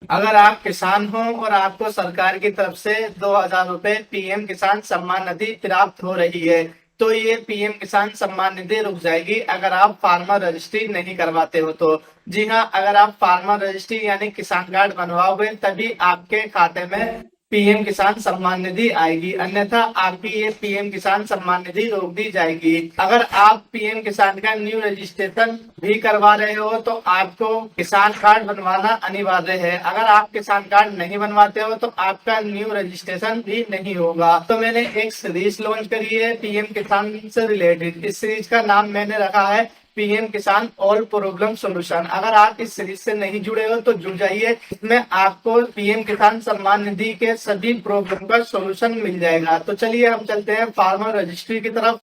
अगर आप किसान हो और आपको सरकार की तरफ से 2,000 रुपए पीएम किसान सम्मान निधि प्राप्त हो रही है, तो ये पीएम किसान सम्मान निधि रुक जाएगी अगर आप फार्मर रजिस्ट्री नहीं करवाते हो तो। जी हाँ, अगर आप फार्मर रजिस्ट्री यानी किसान कार्ड बनवाओगे तभी आपके खाते में पीएम किसान सम्मान निधि आएगी, अन्यथा आपकी ये पीएम किसान सम्मान निधि रोक दी जाएगी। अगर आप पीएम किसान का न्यू रजिस्ट्रेशन भी करवा रहे हो तो आपको किसान कार्ड बनवाना अनिवार्य है। अगर आप किसान कार्ड नहीं बनवाते हो तो आपका न्यू रजिस्ट्रेशन भी नहीं होगा। तो मैंने एक सीरीज लॉन्च करी है पीएम किसान से रिलेटेड। इस सीरीज का नाम मैंने रखा है पीएम किसान ऑल प्रॉब्लम सॉल्यूशन। अगर आप इस सीरीज से नहीं जुड़े हो तो जुड़ जाइए, इसमें आपको पीएम किसान सम्मान निधि के सभी प्रॉब्लम का सॉल्यूशन मिल जाएगा। तो चलिए हम चलते हैं फार्मर रजिस्ट्री की तरफ।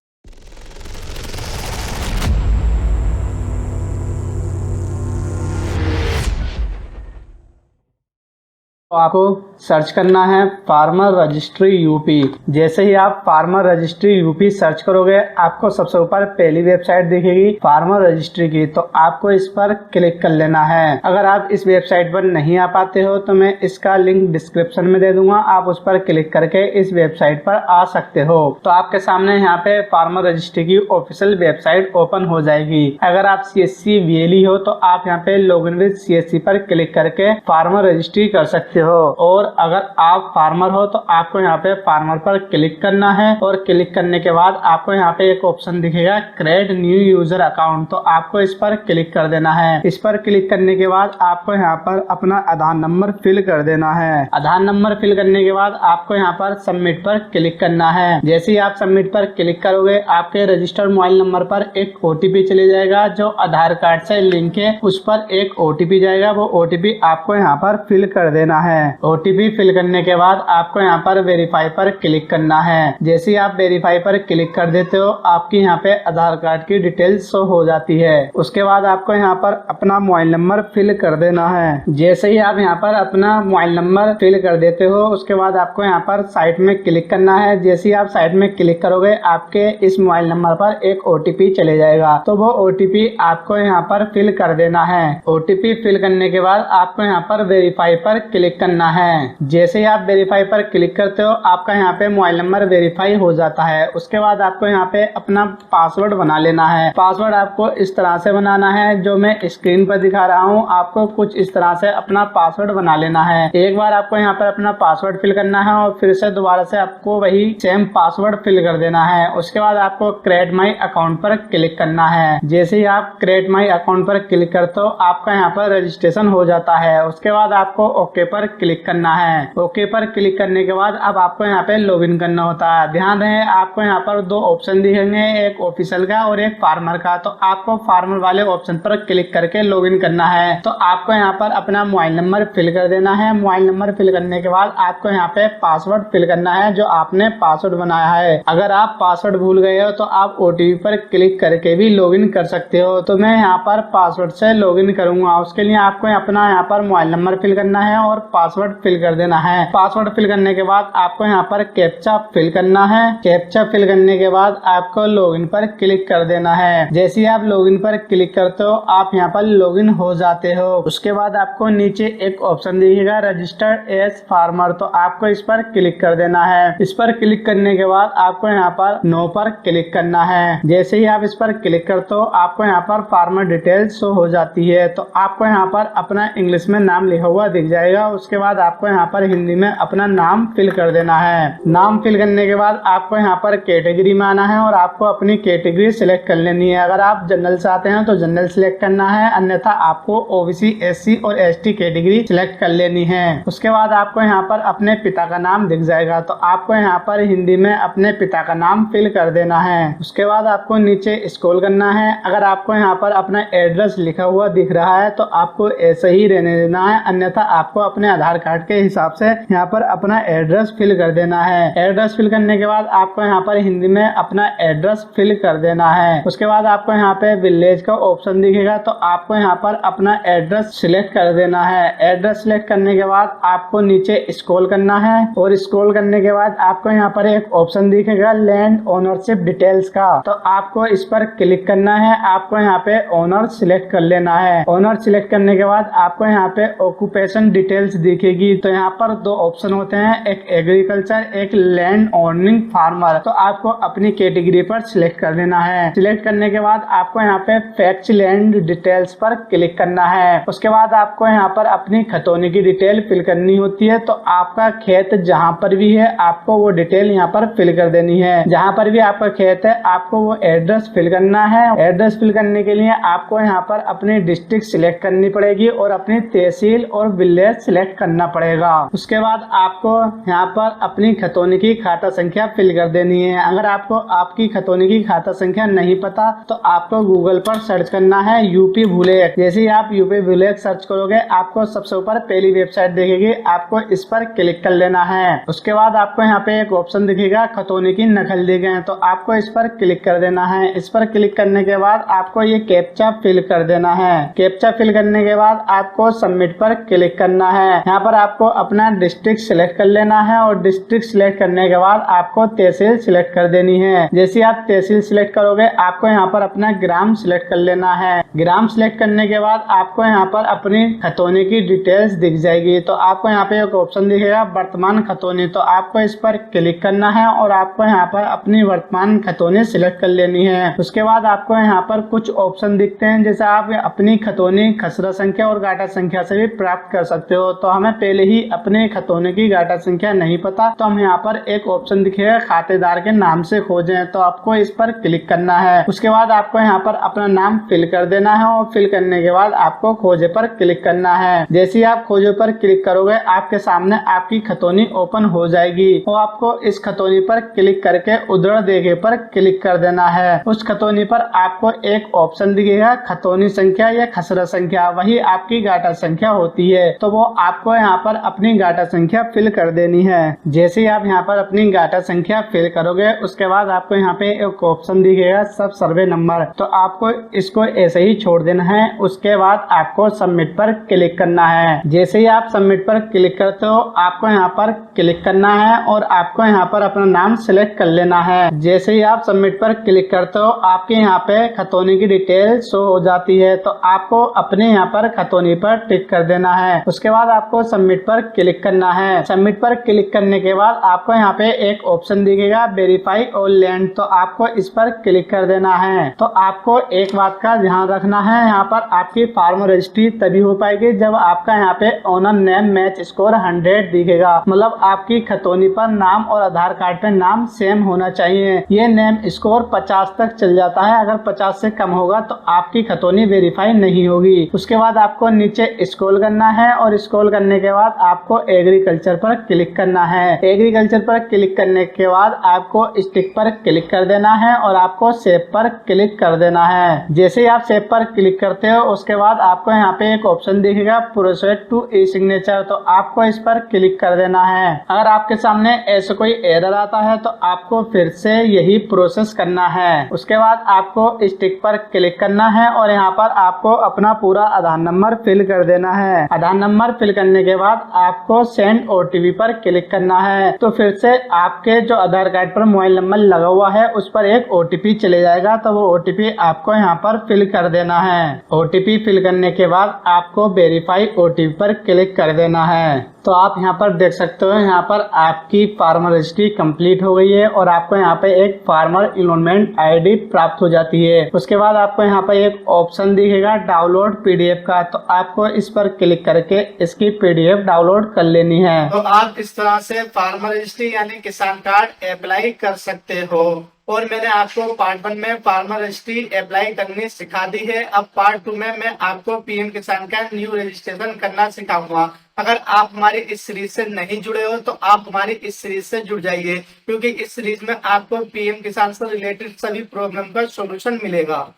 तो आपको सर्च करना है फार्मर रजिस्ट्री यूपी। जैसे ही आप फार्मर रजिस्ट्री यूपी सर्च करोगे आपको सबसे ऊपर पहली वेबसाइट दिखेगी फार्मर रजिस्ट्री की, तो आपको इस पर क्लिक कर लेना है। अगर आप इस वेबसाइट पर नहीं आ पाते हो तो मैं इसका लिंक डिस्क्रिप्शन में दे दूंगा, आप उस पर क्लिक करके इस वेबसाइट पर आ सकते हो। तो आपके सामने यहाँ पे फार्मर रजिस्ट्री की ऑफिशियल वेबसाइट ओपन हो जाएगी। अगर आप CSC VLE हो तो आप यहाँ पे लॉगिन विद CSC पर क्लिक करके फार्मर रजिस्ट्री कर सकते हो। और अगर आप फार्मर हो तो आपको यहाँ पे फार्मर पर क्लिक करना है, और क्लिक करने के बाद आपको यहाँ पे एक ऑप्शन दिखेगा क्रिएट न्यू यूजर अकाउंट, तो आपको इस पर क्लिक कर देना है। इस पर क्लिक करने के बाद आपको यहाँ पर अपना आधार नंबर फिल कर देना है। आधार नंबर फिल करने के बाद आपको यहाँ पर सबमिट पर क्लिक करना है। जैसे ही आप सबमिट पर क्लिक करोगे आपके रजिस्टर्ड मोबाइल नंबर पर एक OTP चले जाएगा जो आधार कार्ड से लिंक है, उस पर एक OTP जाएगा। वो OTP आपको यहाँ पर फिल कर देना है। OTP फिल करने के बाद आपको यहाँ पर वेरीफाई पर क्लिक करना है। जैसे ही आप वेरीफाई पर क्लिक कर देते हो आपकी यहाँ पे आधार कार्ड की डिटेल्स शो हो जाती है। उसके बाद आपको यहाँ पर अपना मोबाइल नंबर फिल कर देना है। जैसे ही आप यहाँ पर अपना मोबाइल नंबर फिल कर देते हो उसके बाद आपको यहाँ पर साइट में क्लिक करना है। जैसे ही आप साइट में क्लिक करोगे आपके इस मोबाइल नंबर पर एक OTP चले जाएगा, तो वो OTP आपको यहाँ पर फिल कर देना है। OTP फिल करने के बाद आपको यहाँ पर वेरीफाई पर क्लिक करना है। जैसे ही आप वेरीफाई पर क्लिक करते हो आपका यहाँ पे मोबाइल नंबर वेरीफाई हो जाता है। उसके बाद आपको यहाँ पे अपना पासवर्ड बना लेना है। पासवर्ड आपको इस तरह से बनाना है जो मैं स्क्रीन पर दिखा रहा हूँ, आपको कुछ इस तरह से अपना पासवर्ड बना लेना है। एक बार आपको यहाँ पर अपना पासवर्ड फिल करना है और फिर से दोबारा से आपको वही सेम पासवर्ड फिल कर देना है। उसके बाद आपको क्रिएट माई अकाउंट पर क्लिक करना है। जैसे ही आप क्रिएट माई अकाउंट पर क्लिक करते हो आपका यहाँ पर रजिस्ट्रेशन हो जाता है। उसके बाद आपको ओके पर क्लिक करना है। ओके पर क्लिक करने के बाद अब आपको यहाँ पे लॉगिन करना होता है। ध्यान रहे आपको यहाँ पर दो ऑप्शन दिखेंगे, एक ऑफिशियल का और एक फार्मर का। तो आपको फार्मर वाले ऑप्शन पर क्लिक करके लॉगिन करना है। तो आपको यहाँ पर अपना मोबाइल नंबर फिल कर देना है। मोबाइल नंबर फिल करने के बाद आपको यहाँ पे पासवर्ड फिल करना है जो आपने पासवर्ड बनाया है। अगर आप पासवर्ड भूल गए हो तो आप OTP पर क्लिक करके भी लॉगिन कर सकते हो। तो मैं यहाँ पर पासवर्ड से लॉगिन करूंगा। उसके लिए आपको अपना यहाँ पर मोबाइल नंबर फिल करना है और पासवर्ड फिल कर देना है। पासवर्ड फिल करने के बाद आपको यहाँ पर कैप्चा फिल करना है। कैप्चा फिल करने के बाद आपको लॉगिन पर क्लिक कर देना है। जैसे ही आप लॉगिन पर क्लिक करते हो आप यहाँ पर लॉगिन हो जाते हो। उसके बाद आपको नीचे एक ऑप्शन दिखेगा रजिस्टर्ड एज फार्मर, तो आपको इस पर क्लिक कर देना है। इस पर क्लिक करने के बाद आपको यहाँ पर नो पर क्लिक करना है। जैसे ही आप इस पर क्लिक करते हो आपको यहाँ पर फार्मर डिटेल्स शो हो जाती है। तो आपको यहाँ पर अपना इंग्लिश में नाम लिखा हुआ दिख जाएगा। उसके बाद आपको यहाँ पर हिंदी में अपना नाम फिल कर देना है। नाम फिल करने के बाद आपको यहाँ पर कैटेगरी में आना है और आपको अपनी कैटेगरी सिलेक्ट कर लेनी है। अगर आप जनरल से आते हैं तो जनरल सिलेक्ट करना है, अन्यथा आपको OBC SC और ST कैटेगरी सिलेक्ट कर लेनी है। उसके बाद आपको यहाँ पर अपने पिता का नाम दिख जाएगा, तो आपको यहाँ पर हिंदी में अपने पिता का नाम फिल कर देना है। उसके बाद आपको नीचे स्क्रॉल करना है। अगर आपको यहाँ पर अपना एड्रेस लिखा हुआ दिख रहा है तो आपको ऐसे ही रहने देना है, अन्यथा आपको अपने आधार कार्ड के हिसाब से यहाँ पर अपना एड्रेस फिल कर देना है। एड्रेस फिल करने के बाद आपको यहाँ पर हिंदी में अपना एड्रेस फिल कर देना है। उसके बाद आपको यहाँ पे विलेज का ऑप्शन दिखेगा, तो आपको यहाँ पर अपना एड्रेस सिलेक्ट कर देना है। एड्रेस सिलेक्ट करने के बाद आपको नीचे स्क्रॉल करना है और स्क्रॉल करने के बाद आपको यहाँ पर एक ऑप्शन दिखेगा लैंड ओनरशिप डिटेल्स का, तो आपको इस पर क्लिक करना है। आपको यहाँ पे ओनर सिलेक्ट कर लेना है। ओनर सिलेक्ट करने के बाद आपको यहाँ पे ऑक्यूपेशन डिटेल्स दिखेगी, तो यहाँ पर दो ऑप्शन होते हैं, एक एग्रीकल्चर, एक लैंड ओनिंग फार्मर। तो आपको अपनी कैटेगरी पर सिलेक्ट कर लेना है। सिलेक्ट करने के बाद आपको यहाँ पे फैक्ट लैंड डिटेल्स पर क्लिक करना है। उसके बाद आपको यहाँ पर अपनी खतौनी की डिटेल फिल करनी होती है, तो आपका खेत जहाँ पर भी है आपको वो डिटेल यहाँ पर फिल कर देनी है। जहाँ पर भी आपका खेत है आपको वो एड्रेस फिल करना है। एड्रेस फिल करने के लिए आपको यहाँ पर अपनी डिस्ट्रिक्ट सिलेक्ट करनी पड़ेगी और अपनी तहसील और विलेज सिलेक्ट करना पड़ेगा। उसके बाद आपको यहाँ पर अपनी खतौनी की खाता संख्या फिल कर देनी है। अगर आपको आपकी खतौनी की खाता संख्या नहीं पता तो आपको गूगल पर सर्च करना है यूपी भूलेख। जैसे ही आप यूपी भूलेख सर्च करोगे आपको सबसे ऊपर पहली वेबसाइट दिखेगी, आपको इस पर क्लिक कर लेना है। उसके बाद आपको यहाँ पे एक ऑप्शन दिखेगा खतौनी की नकल दी गए, तो आपको इस पर क्लिक कर देना है। इस पर क्लिक करने के बाद आपको ये कैप्चा फिल कर देना है। कैप्चा फिल करने के बाद आपको सबमिट पर क्लिक करना है। यहाँ पर आपको अपना डिस्ट्रिक्ट सिलेक्ट कर लेना है और डिस्ट्रिक्ट सिलेक्ट करने के बाद आपको तहसील सिलेक्ट कर देनी है। जैसे आप तहसील सिलेक्ट करोगे आपको यहाँ पर अपना ग्राम सिलेक्ट कर लेना है। ग्राम सिलेक्ट करने के बाद आपको यहाँ पर अपनी खतौनी की डिटेल्स दिख जाएगी, तो आपको यहाँ पे एक ऑप्शन दिखेगा वर्तमान खतौनी, तो आपको इस पर क्लिक करना है और आपको यहाँ पर अपनी वर्तमान खतौनी सिलेक्ट कर लेनी है। उसके बाद आपको यहाँ पर कुछ ऑप्शन दिखते हैं, जैसे आप अपनी खतौनी खसरा संख्या और गाटा संख्या से भी प्राप्त कर सकते हो। तो हमें पहले ही अपने खतौनी की गाटा संख्या नहीं पता, तो हम यहाँ पर एक ऑप्शन दिखेगा खातेदार के नाम से खोजें, तो आपको इस पर क्लिक करना है। उसके बाद आपको यहाँ पर अपना नाम फिल कर देना है और फिल करने के बाद आपको खोजे पर क्लिक करना है। जैसे ही आप खोजे पर क्लिक करोगे आपके सामने आपकी खतौनी ओपन हो जाएगी और आपको इस खतौनी पर क्लिक करके उधर देखे पर क्लिक कर देना है। उस खतौनी पर आपको एक ऑप्शन दिखेगा खतौनी संख्या या खसरा संख्या, वही आपकी गाटा संख्या होती है, तो वो आपको यहाँ पर अपनी गाटा संख्या फिल कर देनी है। जैसे ही आप यहाँ पर अपनी गाटा संख्या फिल करोगे उसके बाद आपको यहाँ पे एक ऑप्शन दिखेगा सब सर्वे नंबर, तो आपको इसको ऐसे ही छोड़ देना है। उसके बाद आपको सबमिट पर क्लिक करना है। जैसे ही आप सबमिट पर क्लिक करते हो आपको यहाँ पर क्लिक करना है और आपको यहाँ पर अपना नाम सिलेक्ट कर लेना है। जैसे ही आप सबमिट पर क्लिक करते हो आपके यहाँ पे खतौनी की डिटेल शो हो जाती है, तो आपको अपने यहाँ पर खतौनी पर टिक कर देना है। उसके बाद आपको सबमिट पर क्लिक करना है। सबमिट पर क्लिक करने के बाद आपको यहाँ पे एक ऑप्शन दिखेगा वेरीफाई ऑल लैंड, तो आपको इस पर क्लिक कर देना है। तो आपको एक बात का ध्यान रखना है, यहाँ पर आपकी फार्म रजिस्ट्री तभी हो पाएगी जब आपका यहाँ पे ओनर नेम मैच स्कोर 100 दिखेगा, मतलब आपकी खतौनी पर नाम और आधार कार्ड पे नाम सेम होना चाहिए। ये नेम स्कोर 50 तक चल जाता है, अगर 50 से कम होगा तो आपकी खतौनी वेरीफाई नहीं होगी। उसके बाद आपको नीचे स्क्रॉल करना है और स्क्रॉल करने के बाद आपको एग्रीकल्चर पर क्लिक करना है। एग्रीकल्चर पर क्लिक करने के बाद आपको स्टिक पर क्लिक कर देना है और आपको सेव पर क्लिक कर देना है। जैसे ही आप सेव पर क्लिक करते हो उसके बाद आपको यहाँ पे एक ऑप्शन दिखेगा प्रोसीड टू ई सिग्नेचर, तो आपको इस पर क्लिक कर देना है। अगर आपके सामने ऐसा कोई एरर आता है तो आपको फिर से यही प्रोसेस करना है। उसके बाद आपको स्टिक पर क्लिक करना है और यहाँ पर आपको अपना पूरा आधार नंबर फिल कर देना है। आधार नंबर फिल करने के बाद आपको सेंड ओटीपी पर क्लिक करना है, तो फिर से आपके जो आधार कार्ड पर मोबाइल नंबर लगा हुआ है उस पर एक ओटीपी चले जाएगा, तो वो ओटीपी आपको यहाँ पर फिल कर देना है। ओटीपी फिल करने के बाद आपको वेरीफाई ओटीपी पर क्लिक कर देना है। तो आप यहाँ पर देख सकते हो यहाँ पर आपकी फार्मर रजिस्ट्री कंप्लीट हो गई है और आपको यहाँ पे एक फार्मर इनरोलमेंट आईडी प्राप्त हो जाती है। उसके बाद आपको यहाँ पर एक ऑप्शन दिखेगा डाउनलोड पीडीएफ का, तो आपको इस पर क्लिक करके इसकी पीडीएफ डाउनलोड कर लेनी है। तो आप इस तरह से फार्मर रजिस्ट्री यानी किसान कार्ड अप्लाई कर सकते हो। और मैंने आपको पार्ट 1 में फार्मर रजिस्ट्री अप्लाई करनी सिखा दी है। अब पार्ट 2 में मैं आपको पीएम किसान का न्यू रजिस्ट्रेशन करना सिखाऊंगा। अगर आप हमारी इस सीरीज से नहीं जुड़े हो तो आप हमारी इस सीरीज से जुड़ जाइए, क्योंकि इस सीरीज में आपको पीएम किसान से रिलेटेड सभी प्रॉब्लम का सॉल्यूशन मिलेगा।